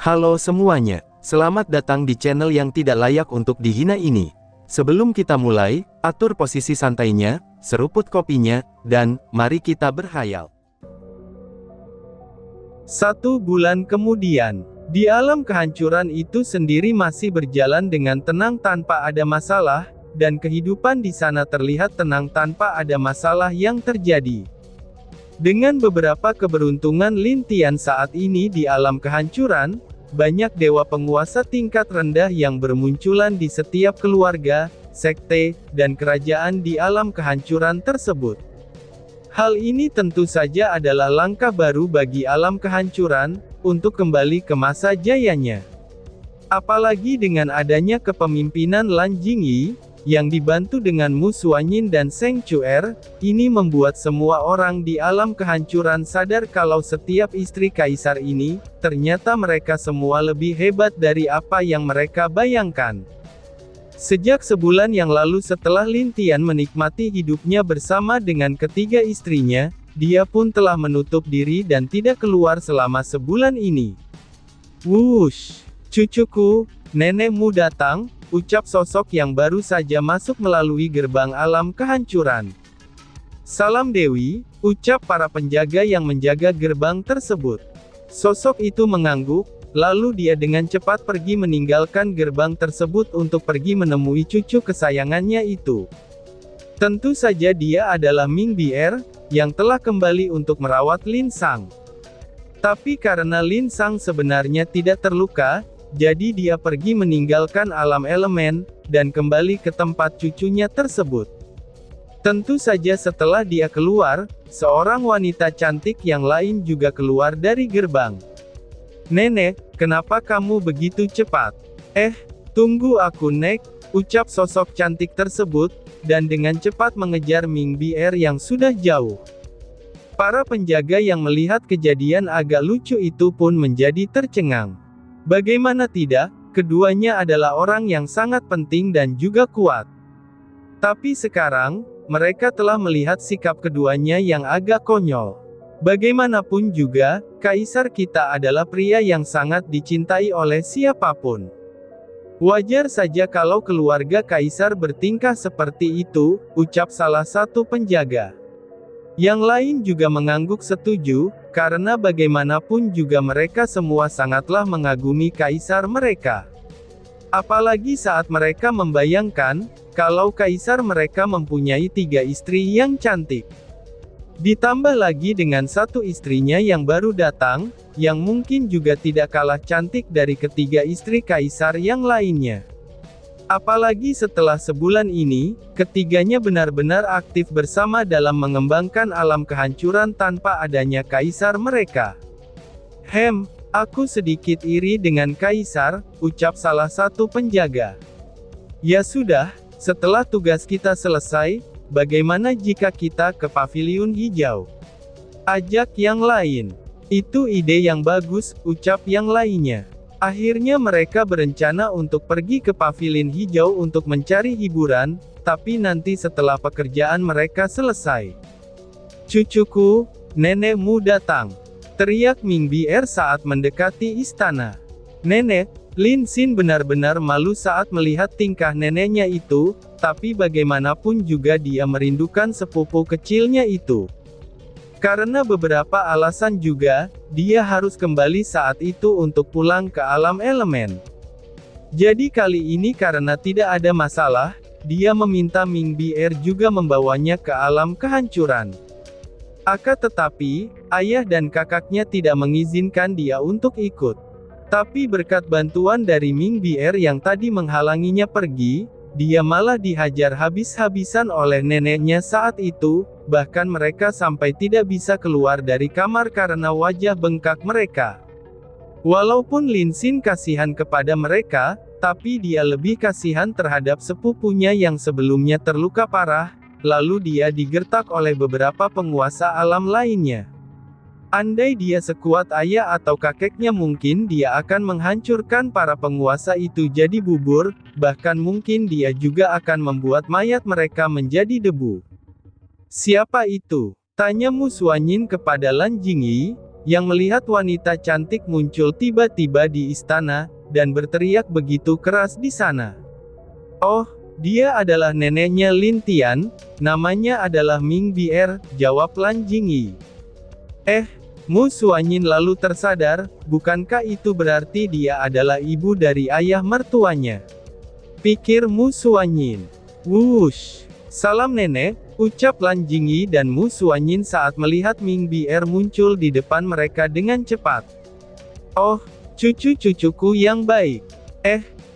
Halo semuanya, selamat datang di channel yang tidak layak untuk dihina ini. Sebelum kita mulai, atur posisi santainya, seruput kopinya, dan mari kita berkhayal. 1 bulan kemudian, di alam kehancuran itu sendiri masih berjalan dengan tenang tanpa ada masalah, dan kehidupan di sana terlihat tenang tanpa ada masalah yang terjadi. Dengan beberapa keberuntungan Lin Tian saat ini di alam kehancuran, banyak dewa penguasa tingkat rendah yang bermunculan di setiap keluarga, sekte, dan kerajaan di alam kehancuran tersebut. Hal ini tentu saja adalah langkah baru bagi alam kehancuran, untuk kembali ke masa jayanya. Apalagi dengan adanya kepemimpinan Lan Jingyi, yang dibantu dengan Mu Xuanyin dan Zheng Chuer, ini membuat semua orang di alam kehancuran sadar kalau setiap istri kaisar ini, ternyata mereka semua lebih hebat dari apa yang mereka bayangkan. Sejak sebulan yang lalu setelah Lin Tian menikmati hidupnya bersama dengan ketiga istrinya, dia pun telah menutup diri dan tidak keluar selama sebulan ini. Wush! Cucuku, nenekmu datang, ucap sosok yang baru saja masuk melalui gerbang alam kehancuran. Salam Dewi, ucap para penjaga yang menjaga gerbang tersebut. Sosok itu mengangguk, lalu dia dengan cepat pergi meninggalkan gerbang tersebut untuk pergi menemui cucu kesayangannya itu. Tentu saja dia adalah Ming Bier, yang telah kembali untuk merawat Lin Sang. Tapi karena Lin Sang sebenarnya tidak terluka, jadi dia pergi meninggalkan alam elemen, dan kembali ke tempat cucunya tersebut. Tentu saja setelah dia keluar, seorang wanita cantik yang lain juga keluar dari gerbang. Nenek, kenapa kamu begitu cepat? Tunggu aku Nek, ucap sosok cantik tersebut, dan dengan cepat mengejar Ming Bier yang sudah jauh. Para penjaga yang melihat kejadian agak lucu itu pun menjadi tercengang. Bagaimana tidak, keduanya adalah orang yang sangat penting dan juga kuat. Tapi sekarang, mereka telah melihat sikap keduanya yang agak konyol. Bagaimanapun juga, kaisar kita adalah pria yang sangat dicintai oleh siapapun. Wajar saja kalau keluarga kaisar bertingkah seperti itu, ucap salah satu penjaga. Yang lain juga mengangguk setuju, karena bagaimanapun juga mereka semua sangatlah mengagumi kaisar mereka. Apalagi saat mereka membayangkan, kalau kaisar mereka mempunyai 3 istri yang cantik. Ditambah lagi dengan satu istrinya yang baru datang, yang mungkin juga tidak kalah cantik dari ketiga istri kaisar yang lainnya. Apalagi setelah sebulan ini, ketiganya benar-benar aktif bersama dalam mengembangkan alam kehancuran tanpa adanya kaisar mereka. Aku sedikit iri dengan kaisar, ucap salah satu penjaga. Ya sudah, setelah tugas kita selesai, bagaimana jika kita ke paviliun hijau? Ajak yang lain. Itu ide yang bagus, ucap yang lainnya. Akhirnya mereka berencana untuk pergi ke pavilion hijau untuk mencari hiburan, tapi nanti setelah pekerjaan mereka selesai. Cucuku, nenekmu datang, teriak Ming Bier saat mendekati istana. Nenek, Lin Xin benar-benar malu saat melihat tingkah neneknya itu, tapi bagaimanapun juga dia merindukan sepupu kecilnya itu. Karena beberapa alasan juga, dia harus kembali saat itu untuk pulang ke alam elemen. Jadi kali ini karena tidak ada masalah, dia meminta Ming Bier juga membawanya ke alam kehancuran. Akan tetapi, ayah dan kakaknya tidak mengizinkan dia untuk ikut. Tapi berkat bantuan dari Ming Bier yang tadi menghalanginya pergi, dia malah dihajar habis-habisan oleh neneknya saat itu, bahkan mereka sampai tidak bisa keluar dari kamar karena wajah bengkak mereka. Walaupun Lin Xin kasihan kepada mereka, tapi dia lebih kasihan terhadap sepupunya yang sebelumnya terluka parah, lalu dia digertak oleh beberapa penguasa alam lainnya. Andai dia sekuat ayah atau kakeknya mungkin dia akan menghancurkan para penguasa itu jadi bubur, bahkan mungkin dia juga akan membuat mayat mereka menjadi debu. Siapa itu? Tanya Mu Xuanyin kepada Lan Jingyi. yang melihat wanita cantik muncul tiba-tiba di istana, dan berteriak begitu keras di sana. "Oh, dia adalah neneknya Lin Tian, namanya adalah Ming Bier," jawab Lan Jingyi. Mu Suanyin lalu tersadar, bukankah itu berarti dia adalah ibu dari ayah mertuanya? Pikir Mu Suanyin. Wush! Salam nenek, ucap Lan Jingyi dan Mu Suanyin saat melihat Ming Bier muncul di depan mereka dengan cepat. "Oh, cucu-cucuku yang baik.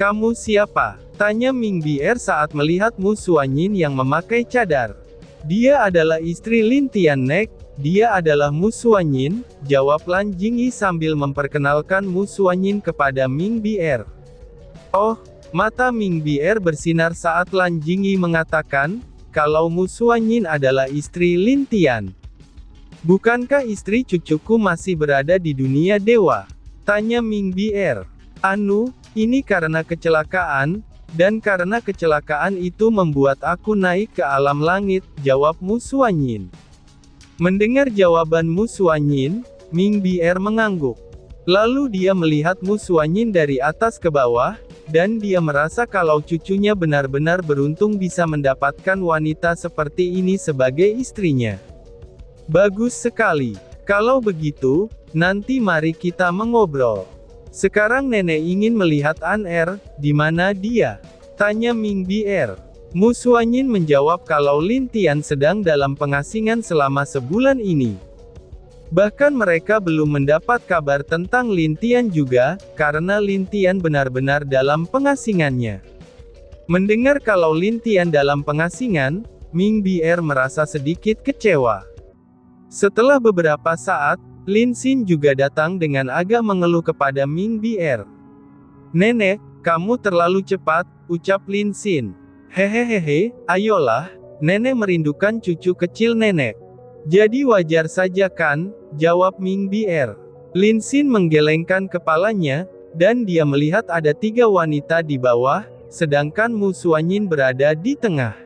Kamu siapa?" tanya Ming Bier saat melihat Mu Suanyin yang memakai cadar. "Dia adalah istri Lin Tian Nek, dia adalah Mu Suanyin," jawab Lan Jingyi sambil memperkenalkan Mu Suanyin kepada Ming Bier. "Oh," mata Ming Bier bersinar saat Lan Jingyi mengatakan, "kalau Mu Suanyin adalah istri Lin Tian. Bukankah istri cucuku masih berada di dunia dewa?" tanya Ming Bier. "Anu, ini karena kecelakaan, dan karena kecelakaan itu membuat aku naik ke alam langit," jawab Mu Suanyin. Mendengar jawaban Mu Suanyin, Ming Bier mengangguk. Lalu dia melihat Mu Suanyin dari atas ke bawah, dan dia merasa kalau cucunya benar-benar beruntung bisa mendapatkan wanita seperti ini sebagai istrinya. "Bagus sekali. Kalau begitu, nanti mari kita mengobrol. Sekarang nenek ingin melihat An-Er, di mana dia?" tanya Ming Bier. Mu Suanyin menjawab kalau Lin Tian sedang dalam pengasingan selama sebulan ini. Bahkan mereka belum mendapat kabar tentang Lin Tian juga, karena Lin Tian benar-benar dalam pengasingannya. Mendengar kalau Lin Tian dalam pengasingan, Ming Bier merasa sedikit kecewa. Setelah beberapa saat, Lin Xin juga datang dengan agak mengeluh kepada Ming Bier. "Nenek, kamu terlalu cepat," ucap Lin Xin. "Hehehehe, ayolah, nenek merindukan cucu kecil nenek. Jadi wajar saja kan?" jawab Ming Bier. Lin Xin menggelengkan kepalanya, dan dia melihat ada 3 wanita di bawah, sedangkan Mu Suanyin berada di tengah.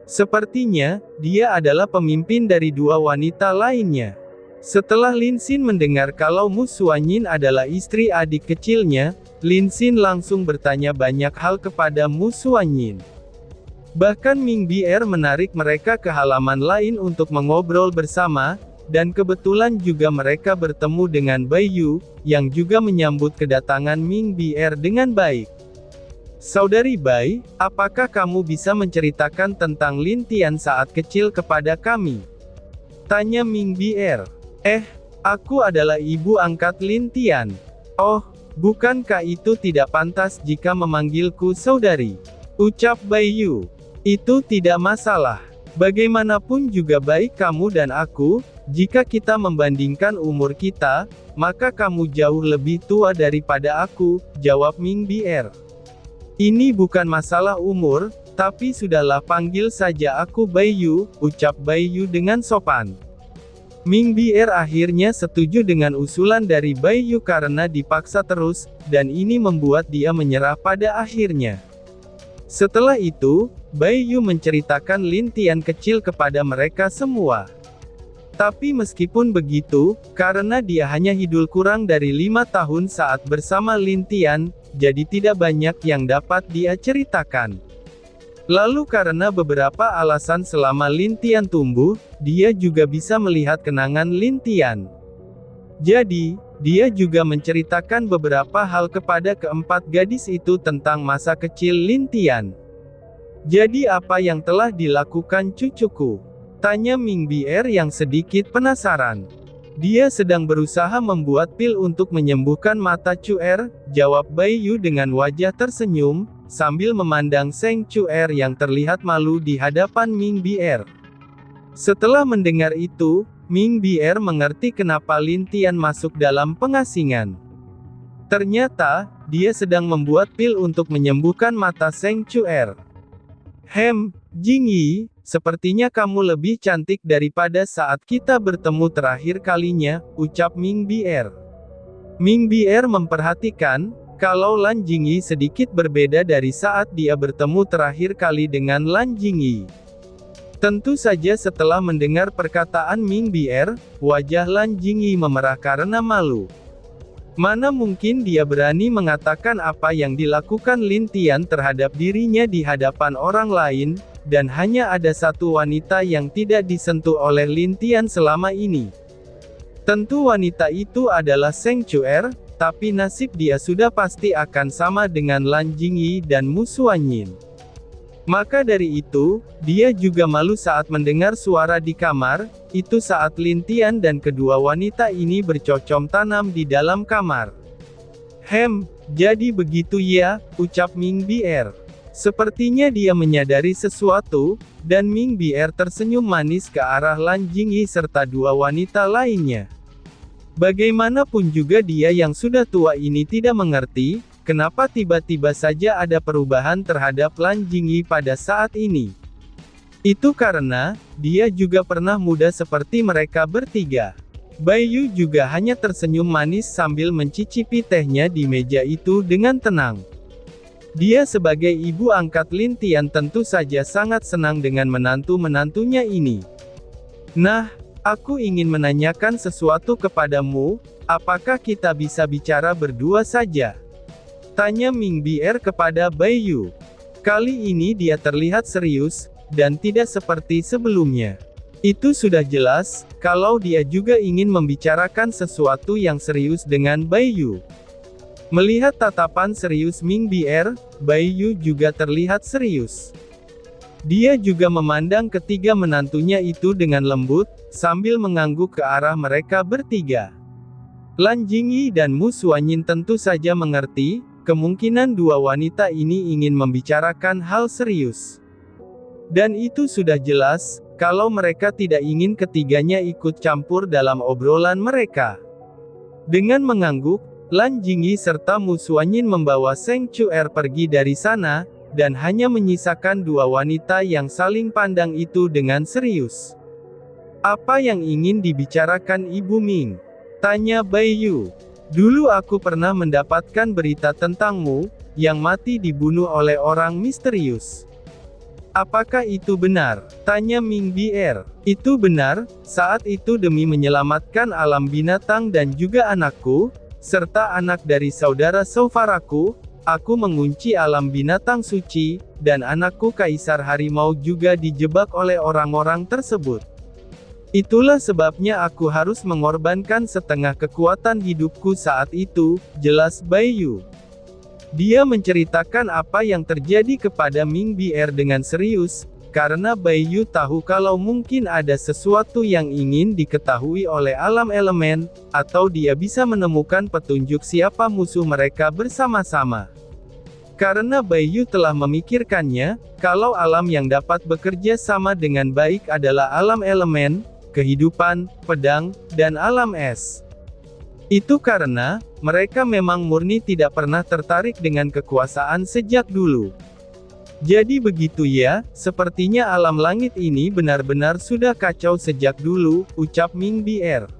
Sepertinya, dia adalah pemimpin dari 2 wanita lainnya. Setelah Lin Xin mendengar kalau Mu Suanyin adalah istri adik kecilnya, Lin Xin langsung bertanya banyak hal kepada Mu Suanyin. Bahkan Ming Bier menarik mereka ke halaman lain untuk mengobrol bersama, dan kebetulan juga mereka bertemu dengan Bai Yu, yang juga menyambut kedatangan Ming Bier dengan baik. "Saudari Bai, apakah kamu bisa menceritakan tentang Lin Tian saat kecil kepada kami?" tanya Ming Bier. Aku adalah ibu angkat Lin Tian." "Oh, bukankah itu tidak pantas jika memanggilku saudari?" ucap Bai Yu. "Itu tidak masalah. Bagaimanapun juga baik kamu dan aku, jika kita membandingkan umur kita, maka kamu jauh lebih tua daripada aku," jawab Ming Bier. "Ini bukan masalah umur, tapi sudahlah panggil saja aku Bai Yu," ucap Bai Yu dengan sopan. Ming Bier akhirnya setuju dengan usulan dari Bai Yu karena dipaksa terus, dan ini membuat dia menyerah pada akhirnya. Setelah itu, Bai Yu menceritakan Lin Tian kecil kepada mereka semua. Tapi meskipun begitu, karena dia hanya hidup kurang dari 5 tahun saat bersama Lin Tian, jadi tidak banyak yang dapat dia ceritakan. Lalu karena beberapa alasan selama Lin Tian tumbuh, dia juga bisa melihat kenangan Lin Tian. Jadi, dia juga menceritakan beberapa hal kepada keempat gadis itu tentang masa kecil Lin Tian. "Jadi apa yang telah dilakukan cucuku?" tanya Ming Bier yang sedikit penasaran. "Dia sedang berusaha membuat pil untuk menyembuhkan mata Cuer," jawab Bai Yu dengan wajah tersenyum, sambil memandang Seng Cuer yang terlihat malu di hadapan Ming Bier. Setelah mendengar itu, Ming Bier mengerti kenapa Lin Tian masuk dalam pengasingan. Ternyata, dia sedang membuat pil untuk menyembuhkan mata Seng Cuer. Jingyi, sepertinya kamu lebih cantik daripada saat kita bertemu terakhir kalinya," ucap Ming Bier. Ming Bier memperhatikan, kalau Lan Jingyi sedikit berbeda dari saat dia bertemu terakhir kali dengan Lan Jingyi. Tentu saja setelah mendengar perkataan Ming Bier, wajah Lan Jingyi memerah karena malu. Mana mungkin dia berani mengatakan apa yang dilakukan Lin Tian terhadap dirinya di hadapan orang lain, dan hanya ada satu wanita yang tidak disentuh oleh Lin Tian selama ini. Tentu wanita itu adalah Zheng Chuer, tapi nasib dia sudah pasti akan sama dengan Lan Jingyi dan Mu Suanyin. Maka dari itu, dia juga malu saat mendengar suara di kamar, itu saat Lin Tian dan kedua wanita ini bercocom tanam di dalam kamar. Jadi begitu ya, ucap Ming Bier. Sepertinya dia menyadari sesuatu, dan Ming Bier tersenyum manis ke arah Lan Jingyi serta dua wanita lainnya. Bagaimanapun juga dia yang sudah tua ini tidak mengerti, kenapa tiba-tiba saja ada perubahan terhadap Lan Jingyi pada saat ini. Itu karena, dia juga pernah muda seperti mereka bertiga. Bai Yu juga hanya tersenyum manis sambil mencicipi tehnya di meja itu dengan tenang. Dia sebagai ibu angkat Lin Tian tentu saja sangat senang dengan menantu-menantunya ini. Nah, aku ingin menanyakan sesuatu kepadamu, apakah kita bisa bicara berdua saja? Tanya Ming Bier kepada Bai Yu. Kali ini dia terlihat serius, dan tidak seperti sebelumnya. Itu sudah jelas, kalau dia juga ingin membicarakan sesuatu yang serius dengan Bai Yu. Melihat tatapan serius Ming Bier, Bai Yu juga terlihat serius. Dia juga memandang ketiga menantunya itu dengan lembut, sambil mengangguk ke arah mereka bertiga. Lan Jingyi dan Mu Suanyin tentu saja mengerti, kemungkinan dua wanita ini ingin membicarakan hal serius. Dan itu sudah jelas, kalau mereka tidak ingin ketiganya ikut campur dalam obrolan mereka. Dengan mengangguk, Lan Jingyi serta Mu Suanyin membawa Zheng Chuer pergi dari sana, dan hanya menyisakan dua wanita yang saling pandang itu dengan serius. Apa yang ingin dibicarakan Ibu Ming? Tanya Bai Yu. Dulu aku pernah mendapatkan berita tentangmu, yang mati dibunuh oleh orang misterius. Apakah itu benar? Tanya Ming Bier. Itu benar, saat itu demi menyelamatkan alam binatang dan juga anakku, serta anak dari saudara saudaraku, aku mengunci alam binatang suci, dan anakku Kaisar Harimau juga dijebak oleh orang-orang tersebut. Itulah sebabnya aku harus mengorbankan setengah kekuatan hidupku saat itu, jelas Bai Yu. Dia menceritakan apa yang terjadi kepada Ming Bier dengan serius, karena Bai Yu tahu kalau mungkin ada sesuatu yang ingin diketahui oleh alam elemen, atau dia bisa menemukan petunjuk siapa musuh mereka bersama-sama. Karena Bai Yu telah memikirkannya, kalau alam yang dapat bekerja sama dengan baik adalah alam elemen, kehidupan, pedang, dan alam es. Itu karena, mereka memang murni tidak pernah tertarik dengan kekuasaan sejak dulu. Jadi begitu ya, sepertinya alam langit ini benar-benar sudah kacau sejak dulu, ucap Ming Bier.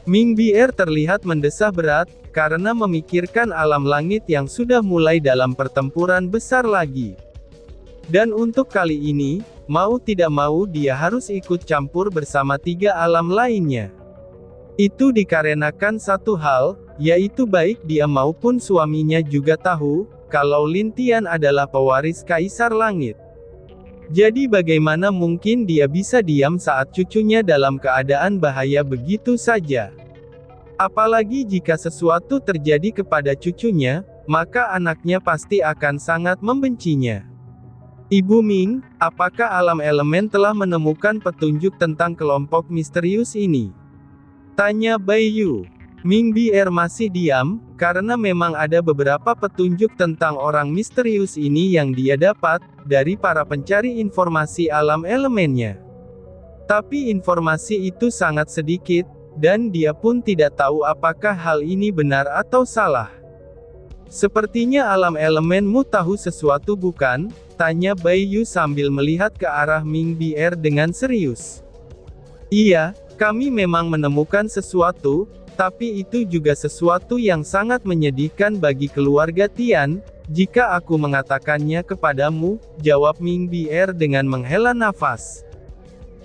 Ming Bier terlihat mendesah berat, karena memikirkan alam langit yang sudah mulai dalam pertempuran besar lagi. Dan untuk kali ini, mau tidak mau dia harus ikut campur bersama tiga alam lainnya. Itu dikarenakan satu hal, yaitu baik dia maupun suaminya juga tahu, kalau Lin Tian adalah pewaris Kaisar Langit. Jadi bagaimana mungkin dia bisa diam saat cucunya dalam keadaan bahaya begitu saja? Apalagi jika sesuatu terjadi kepada cucunya, maka anaknya pasti akan sangat membencinya. Ibu Ming, apakah alam elemen telah menemukan petunjuk tentang kelompok misterius ini? Tanya Bai Yu. Ming Bier masih diam, karena memang ada beberapa petunjuk tentang orang misterius ini yang dia dapat, dari para pencari informasi alam elemennya. Tapi informasi itu sangat sedikit, dan dia pun tidak tahu apakah hal ini benar atau salah. Sepertinya alam elemenmu tahu sesuatu bukan? Tanya Bai Yu sambil melihat ke arah Ming Bier dengan serius. Iya, kami memang menemukan sesuatu, tapi itu juga sesuatu yang sangat menyedihkan bagi keluarga Tian, jika aku mengatakannya kepadamu, jawab Ming Bier dengan menghela nafas.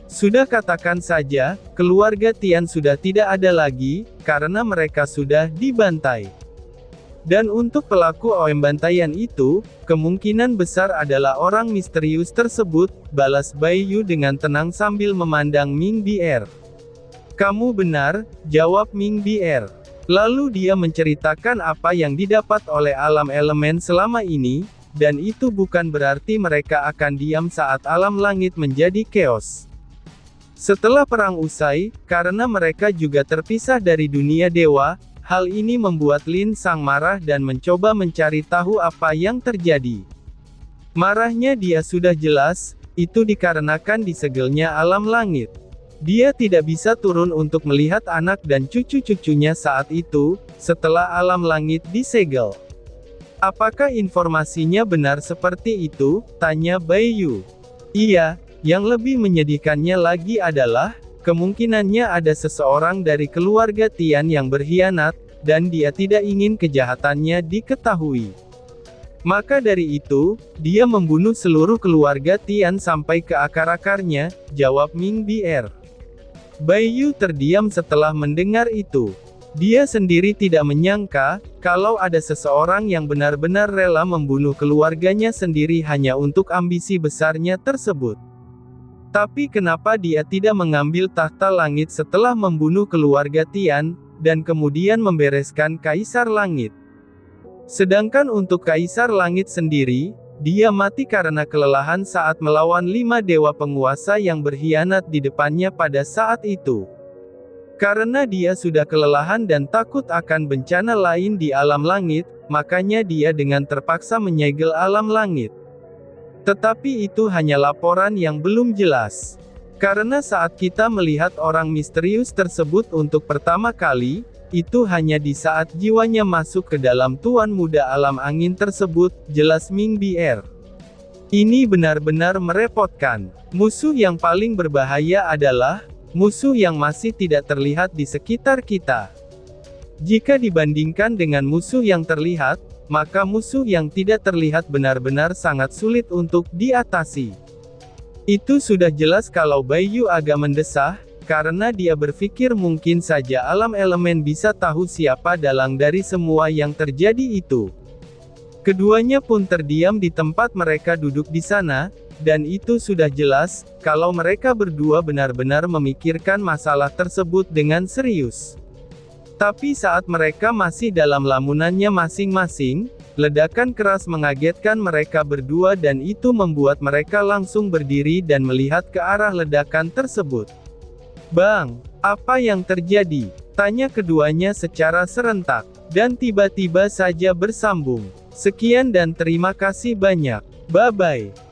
Sudah katakan saja, keluarga Tian sudah tidak ada lagi, karena mereka sudah dibantai. Dan untuk pelaku pembantaian itu, kemungkinan besar adalah orang misterius tersebut, balas Bai Yu dengan tenang sambil memandang Ming Bier. Kamu benar, jawab Ming Bier. Lalu dia menceritakan apa yang didapat oleh alam elemen selama ini, dan itu bukan berarti mereka akan diam saat alam langit menjadi chaos. Setelah perang usai, karena mereka juga terpisah dari dunia dewa, hal ini membuat Lin Sang marah dan mencoba mencari tahu apa yang terjadi. Marahnya dia sudah jelas, itu dikarenakan disegelnya alam langit. Dia tidak bisa turun untuk melihat anak dan cucu-cucunya saat itu, setelah alam langit disegel. Apakah informasinya benar seperti itu? Tanya Bai Yu. Iya, yang lebih menyedihkannya lagi adalah, kemungkinannya ada seseorang dari keluarga Tian yang berkhianat, dan dia tidak ingin kejahatannya diketahui. Maka dari itu, dia membunuh seluruh keluarga Tian sampai ke akar-akarnya, jawab Ming Bier. Bai Yu terdiam setelah mendengar itu. Dia sendiri tidak menyangka, kalau ada seseorang yang benar-benar rela membunuh keluarganya sendiri hanya untuk ambisi besarnya tersebut. Tapi kenapa dia tidak mengambil tahta langit setelah membunuh keluarga Tian, dan kemudian membereskan Kaisar Langit? Sedangkan untuk Kaisar Langit sendiri, dia mati karena kelelahan saat melawan 5 dewa penguasa yang berkhianat di depannya pada saat itu. Karena dia sudah kelelahan dan takut akan bencana lain di alam langit, makanya dia dengan terpaksa menyegel alam langit. Tetapi itu hanya laporan yang belum jelas. Karena saat kita melihat orang misterius tersebut untuk pertama kali, itu hanya di saat jiwanya masuk ke dalam Tuan Muda Alam Angin tersebut, jelas Ming Bier. Ini benar-benar merepotkan. Musuh yang paling berbahaya adalah musuh yang masih tidak terlihat di sekitar kita. Jika dibandingkan dengan musuh yang terlihat, maka musuh yang tidak terlihat benar-benar sangat sulit untuk diatasi. Itu sudah jelas kalau Bai Yu agak mendesah, karena dia berpikir mungkin saja alam elemen bisa tahu siapa dalang dari semua yang terjadi itu. Keduanya pun terdiam di tempat mereka duduk di sana, dan itu sudah jelas, kalau mereka berdua benar-benar memikirkan masalah tersebut dengan serius. Tapi saat mereka masih dalam lamunannya masing-masing, ledakan keras mengagetkan mereka berdua dan itu membuat mereka langsung berdiri dan melihat ke arah ledakan tersebut. Bang, apa yang terjadi? Tanya keduanya secara serentak, dan tiba-tiba saja bersambung. Sekian dan terima kasih banyak. Bye-bye.